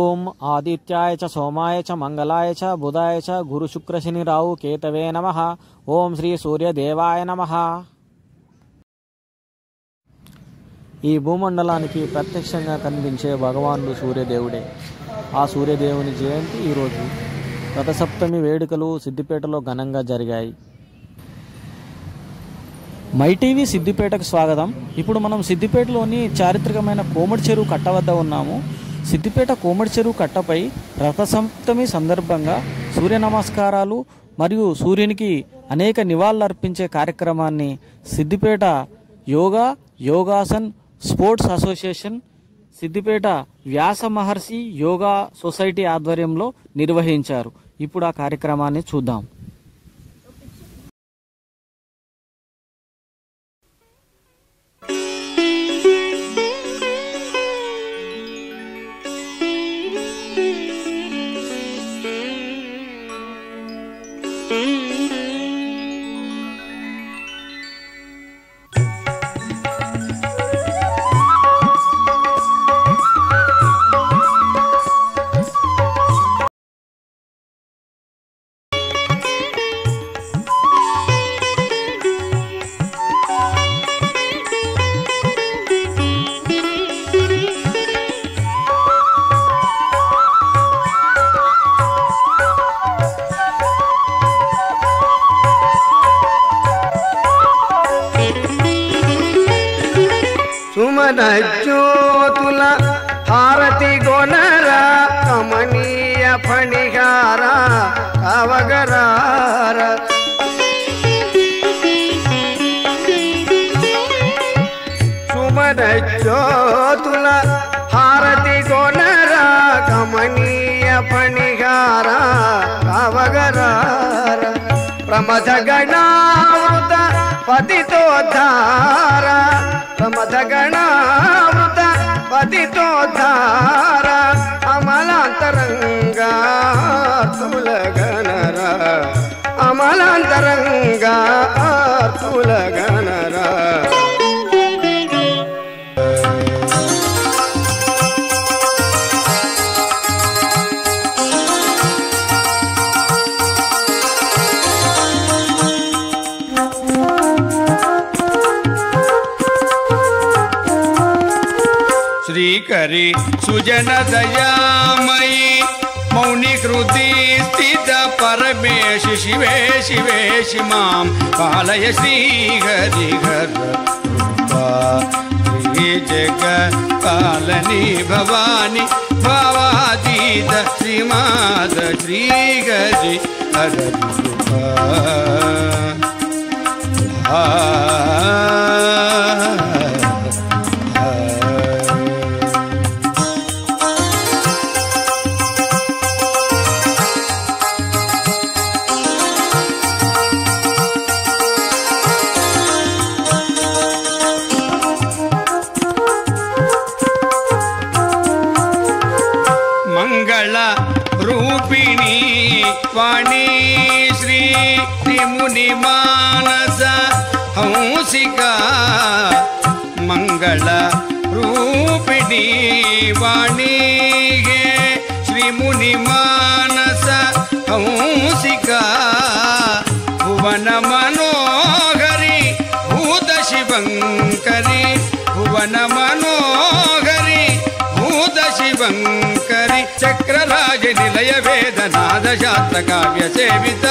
ఓం ఆదిత్యాయ చ సోమాయ చ మంగళాయ చ బుధాయ చ గురు శుక్ర శని రావు కేతవే నమః. ఓం శ్రీ సూర్యదేవాయ నమః. ఈ భూమండలానికి ప్రత్యక్షంగా కనిపించే భగవానుడు సూర్యదేవుడే. ఆ సూర్యదేవుని జయంతి ఈరోజు. రథసప్తమి వేడుకలు సిద్దిపేటలో ఘనంగా జరిగాయి. మైటీవీ సిద్దిపేటకు స్వాగతం. ఇప్పుడు మనం సిద్దిపేటలోని చారిత్రకమైన కోమటి చెరువు కట్ట వద్ద ఉన్నాము. సిద్దిపేట కోమటి చెరువు కట్టపై రథసప్తమి సందర్భంగా సూర్య నమస్కారాలు మరియు సూర్యునికి అనేక నివాళులు అర్పించే కార్యక్రమాన్ని సిద్దిపేట యోగాసన్ స్పోర్ట్స్ అసోసియేషన్, సిద్దిపేట వ్యాస మహర్షి యోగా సొసైటీ ఆధ్వర్యంలో నిర్వహించారు. ఇప్పుడు ఆ కార్యక్రమాన్ని చూద్దాం. సుమనజ్యోతుల హారతి గొనర కమనీయ ఫణిహార కవగరార. సుమనజ్యోతుల హారతి గొనర కమనీయ ఫణిహార కవగరార. ప్రమథ గణామృత పతితోద్ధార, ప్రమథ గణామృత పతితోద్ధార. అమలాంతరంగా తులగనర, అమలాంతరంగా తులగనర. శ్రీకరి సుజన దయామయి మౌని హృది స్థిత పరమేశి శివే శివేశి మాం పాలయ శ్రీహరి హర. శ్రీ జగ పాలని భవాని భావాతీత శ్రీమాత శ్రీహరి హర. మంగళ రూపిణి వాణి శ్రీ ముని మానస హంసిక. మంగళ రూపిణి వాణి శ్రీ ముని మానస హంసిక. భువన మనోహరి భూత శివంకరి, భువన మనోహరి భూత శివంకరి. చక్రరాజ నిలయ వేదనాద శాస్త్ర కావ్య సేవిత,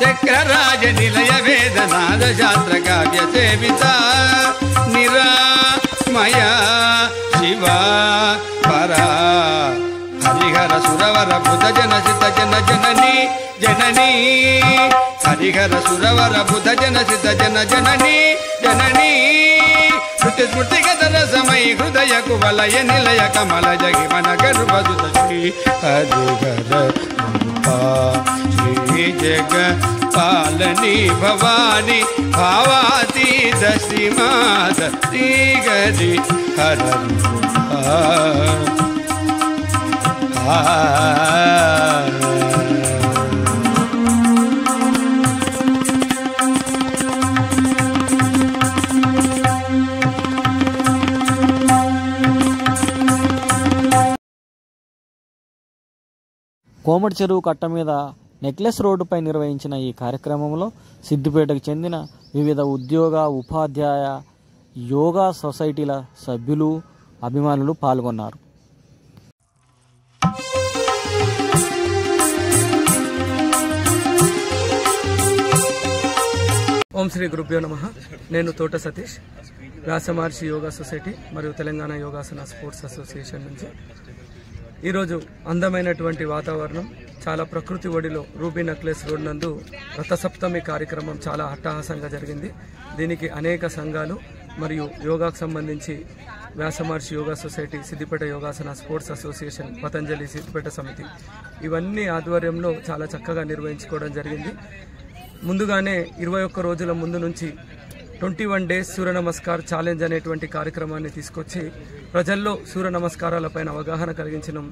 చక్రరాజ నిలయ వేదనాద శాస్త్ర కావ్య సేవిత. నిరామయ శివ పరా హరిహర సురవర బుధ జన సిత జన జనని జనని. హరిహర సురవర బుధ జన సిత జన జనని జనని. స్మృతి స్మృతిగత రసమై హృదయ కువలయ నిలయ కమల జగి మన గర్భదుత శ్రీ హరిహర. శ్రీ జగ పాలని భవాని భావాతీత శ్రీమాత శ్రీహరి హర. కోమటి చెరువు కట్ట మీద నెక్లెస్ రోడ్డుపై నిర్వహించిన ఈ కార్యక్రమంలో సిద్దిపేటకు చెందిన వివిధ ఉద్యోగ ఉపాధ్యాయ యోగా సొసైటీల సభ్యులు అభిమానులు పాల్గొన్నారు. ఓం శ్రీ గురుభ్యో నమః. నేను తోట సతీష్, వ్యాస మహర్షి యోగా సొసైటీ మరియు తెలంగాణ యోగాసన స్పోర్ట్స్ అసోసియేషన్ నుంచి. ఈరోజు అందమైనటువంటి వాతావరణం, చాలా ప్రకృతి ఒడిలో రూబీ నెక్లెస్ రోడ్ నందు రథసప్తమి కార్యక్రమం చాలా అట్టహాసంగా జరిగింది. దీనికి అనేక సంఘాలు మరియు యోగాకు సంబంధించి Vyasa Maharshi yoga society, Siddipet Yogasana sports association, Patanjali Siddipet సమితి ఇవన్నీ ఆధ్వర్యంలో చాలా చక్కగా నిర్వహించుకోవడం జరిగింది. ముందుగానే 21 రోజుల ముందు నుంచి 21 డేస్ సూర్య నమస్కార్ ఛాలెంజ్ అనేటువంటి కార్యక్రమాన్ని తీసుకొచ్చి ప్రజల్లో సూర్య నమస్కారాలపైన అవగాహన కలిగించడం.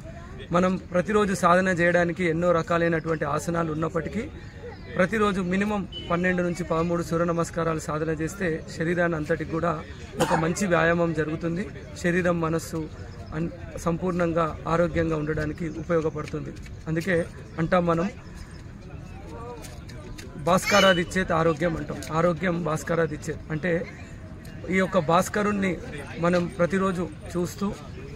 మనం ప్రతిరోజు సాధన చేయడానికి ఎన్నో రకాలైనటువంటి ఆసనాలు ఉన్నప్పటికీ ప్రతిరోజు మినిమం 12 నుంచి 13 సూర్య నమస్కారాలు సాధన చేస్తే శరీరాన్ని అంతటికి కూడా ఒక మంచి వ్యాయామం జరుగుతుంది. శరీరం, మనస్సు సంపూర్ణంగా ఆరోగ్యంగా ఉండడానికి ఉపయోగపడుతుంది. అందుకే అంటాం మనం భాస్కరాదిచ్చేది ఆరోగ్యం అంటాం. ఆరోగ్యం భాస్కరాదిచ్చేది అంటే ఈ యొక్క భాస్కరుణ్ణి మనం ప్రతిరోజు చూస్తూ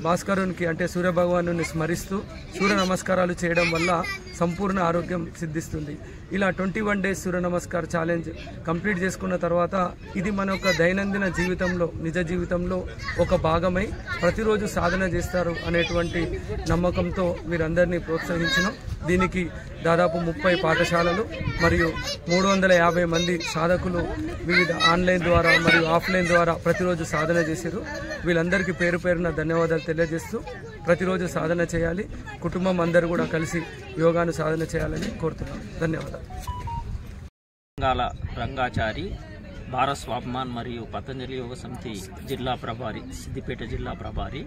భాస్కరునికి అంటే సూర్యభగవాను స్మరిస్తూ సూర్య నమస్కారాలు చేయడం వల్ల సంపూర్ణ ఆరోగ్యం సిద్ధిస్తుంది. ఇలా 21 డేస్ సూర్య నమస్కార్ ఛాలెంజ్ కంప్లీట్ చేసుకున్న తర్వాత ఇది మన యొక్క దైనందిన జీవితంలో, నిజ జీవితంలో ఒక భాగమై ప్రతిరోజు సాధన చేస్తారు అనేటువంటి నమ్మకంతో వీరందరినీ ప్రోత్సహించినాం. దీనికి దాదాపు 30 పాఠశాలలు మరియు 350 మంది సాధకులు వివిధ ఆన్లైన్ ద్వారా మరియు ఆఫ్లైన్ ద్వారా ప్రతిరోజు సాధన చేశారు. వీళ్ళందరికీ పేరు పేరున ధన్యవాదాలు తెలియజేస్తూ ప్రతిరోజు సాధన చేయాలి, కుటుంబం అందరూ కూడా కలిసి యోగాను సాధన చేయాలని కోరుతున్నాం. ధన్యవాదాలు. రంగాచారి, భారత్ స్వాభిమాన్ మరియు పతంజలి యోగ సమితి జిల్లా ప్రభారి, సిద్దిపేట జిల్లా ప్రభారి.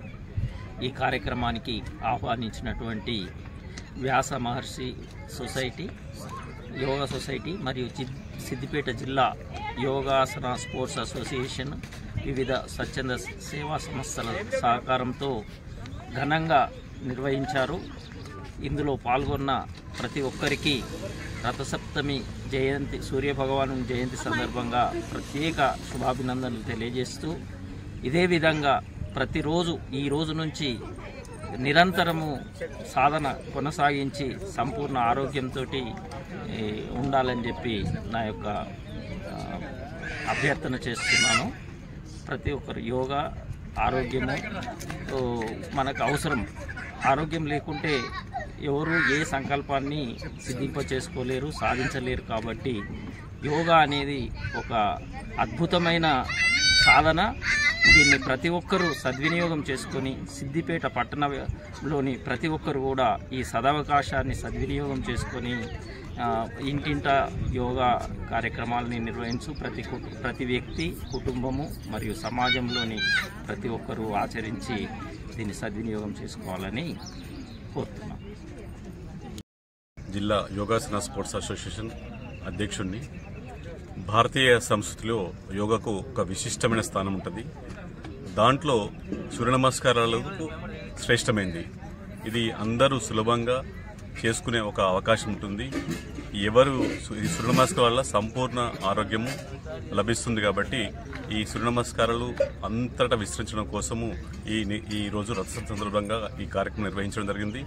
ఈ కార్యక్రమానికి ఆహ్వానించినటువంటి వ్యాస మహర్షి సొసైటీ, యోగా సొసైటీ మరియు సిద్దిపేట జిల్లా యోగాసన స్పోర్ట్స్ అసోసియేషన్, వివిధ స్వచ్ఛంద సేవా సంస్థల సహకారంతో ఘనంగా నిర్వహించారు. ఇందులో పాల్గొన్న ప్రతి ఒక్కరికి రథసప్తమి జయంతి, సూర్యభగవాను జయంతి సందర్భంగా ప్రత్యేక శుభాభినందనలు తెలియజేస్తూ ఇదే విధంగా ప్రతిరోజు ఈ రోజు నుంచి నిరంతరము సాధన కొనసాగించి సంపూర్ణ ఆరోగ్యంతో ఉండాలని చెప్పి నా యొక్క అభ్యర్థన చేస్తున్నాను. ప్రతి ఒక్కరు యోగా, ఆరోగ్యము మనకు అవసరం. ఆరోగ్యం లేకుంటే ఎవరు ఏ సంకల్పాన్ని సిద్ధింపచేసుకోలేరు, సాధించలేరు. కాబట్టి యోగా అనేది ఒక అద్భుతమైన సాధన. దీన్ని ప్రతి ఒక్కరూ సద్వినియోగం చేసుకొని సిద్దిపేట పట్టణంలోని ప్రతి ఒక్కరు కూడా ఈ సదవకాశాన్ని సద్వినియోగం చేసుకొని ఇంటింట యోగా కార్యక్రమాలని నిర్వహించు ప్రతి వ్యక్తి, కుటుంబము మరియు సమాజంలోని ప్రతి ఒక్కరూ ఆచరించి దీన్ని సద్వినియోగం చేసుకోవాలని కోరుతున్నాం. జిల్లా యోగాసన స్పోర్ట్స్ అసోసియేషన్ అధ్యక్షుడిని. భారతీయ సంస్కృతిలో యోగాకు ఒక విశిష్టమైన స్థానం ఉంటుంది. దాంట్లో సూర్య నమస్కారాలు శ్రేష్టమైంది. ఇది అందరూ సులభంగా చేసుకునే ఒక అవకాశం ఉంటుంది. ఎవరు ఈ సూర్య నమస్కారాల వల్ల సంపూర్ణ ఆరోగ్యము లభిస్తుంది. కాబట్టి ఈ సూర్య నమస్కారాలు అంతటా విస్తరించడం కోసము ఈ రోజు రథసప్తమి సందర్భంగా ఈ కార్యక్రమం నిర్వహించడం జరిగింది.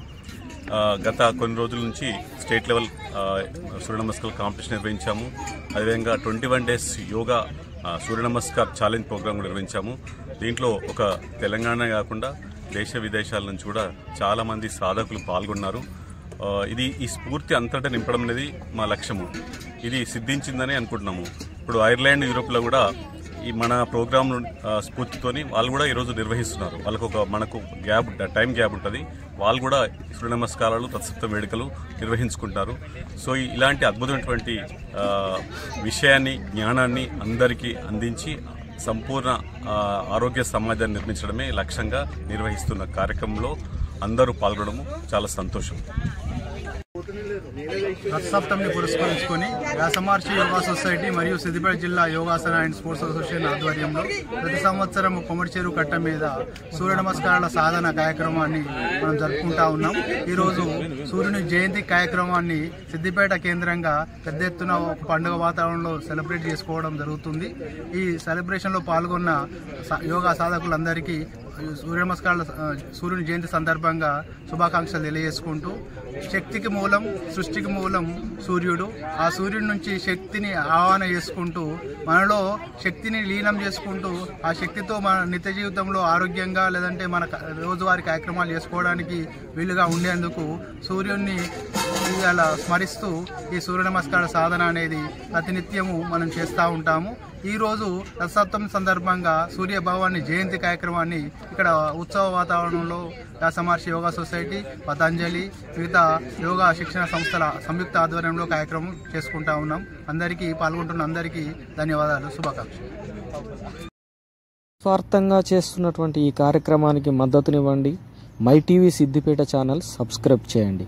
గత కొన్ని రోజుల నుంచి స్టేట్ లెవెల్ సూర్య నమస్కార కాంపిటీషన్ నిర్వహించాము. అదేవిధంగా 21 డేస్ యోగా సూర్య నమస్కార్ ఛాలెంజ్ ప్రోగ్రాం నిర్వహించాము. దీంట్లో ఒక తెలంగాణ కాకుండా దేశ విదేశాల నుంచి కూడా చాలా మంది సాధకులు పాల్గొన్నారు. ఇది ఈ స్ఫూర్తి అంతటా నింపడం అనేది మా లక్ష్యము. ఇది సిద్ధించిందని అనుకుంటున్నాము. ఇప్పుడు ఐర్లాండ్, యూరోప్లో కూడా ఈ మన ప్రోగ్రామ్ స్ఫూర్తితోని వాళ్ళు కూడా ఈరోజు నిర్వహిస్తున్నారు. వాళ్ళకు మనకు టైం గ్యాప్ ఉంటుంది. వాళ్ళు కూడా సూర్య నమస్కారాలు, రథసప్తమి వేడుకలు నిర్వహించుకుంటారు. సో ఇలాంటి అద్భుతమైనటువంటి విషయాన్ని, జ్ఞానాన్ని అందరికీ అందించి సంపూర్ణ ఆరోగ్య సమాజాన్ని నిర్మించడమే లక్ష్యంగా నిర్వహిస్తున్న కార్యక్రమంలో అందరూ పాల్గొనడము చాలా సంతోషం. రథసప్తమిని పురస్కరించుకొని వ్యాసమహర్షి యోగా సొసైటీ మరియు సిద్దిపేట జిల్లా యోగాసన అండ్ స్పోర్ట్స్ అసోసియేషన్ ఆధ్వర్యంలో ప్రతి సంవత్సరం కొమ్మడి చెరువు కట్ట మీద సూర్య నమస్కారాల సాధన కార్యక్రమాన్ని మనం జరుపుకుంటా ఉన్నాం. ఈరోజు సూర్యుని జయంతి కార్యక్రమాన్ని సిద్దిపేట కేంద్రంగా పెద్ద ఎత్తున ఒక పండుగ వాతావరణంలో సెలబ్రేట్ చేసుకోవడం జరుగుతుంది. ఈ సెలబ్రేషన్లో పాల్గొన్న యోగా సాధకులందరికీ సూర్యుని జయంతి సందర్భంగా శుభాకాంక్షలు తెలియజేసుకుంటూ, శక్తికి మూలం సృష్టికి మూలం సూర్యుడు. ఆ సూర్యుడి నుంచి శక్తిని ఆవాహన చేసుకుంటూ మనలో శక్తిని లీనం చేసుకుంటూ ఆ శక్తితో మన నిత్య జీవితంలో ఆరోగ్యంగా లేదంటే మన రోజువారీ కార్యక్రమాలు చేసుకోవడానికి వీలుగా ఉండేందుకు సూర్యుడిని అలా స్మరిస్తూ ఈ సూర్య నమస్కార సాధన అనేది ప్రతినిత్యము మనం చేస్తూ ఉంటాము. ఈరోజు రథసప్తమి సందర్భంగా సూర్యభగవాని జయంతి కార్యక్రమాన్ని ఇక్కడ ఉత్సవ వాతావరణంలో వ్యాసమహర్షి యోగా సొసైటీ, పతంజలి, మిగతా యోగా శిక్షణ సంస్థల సంయుక్త ఆధ్వర్యంలో కార్యక్రమం చేసుకుంటా ఉన్నాం. అందరికీ పాల్గొంటున్న అందరికీ ధన్యవాదాలు, శుభాకాంక్షలు. స్వార్థంగా చేస్తున్నటువంటి ఈ కార్యక్రమానికి మద్దతునివ్వండి. My TV Siddipet channel subscribe చేయండి.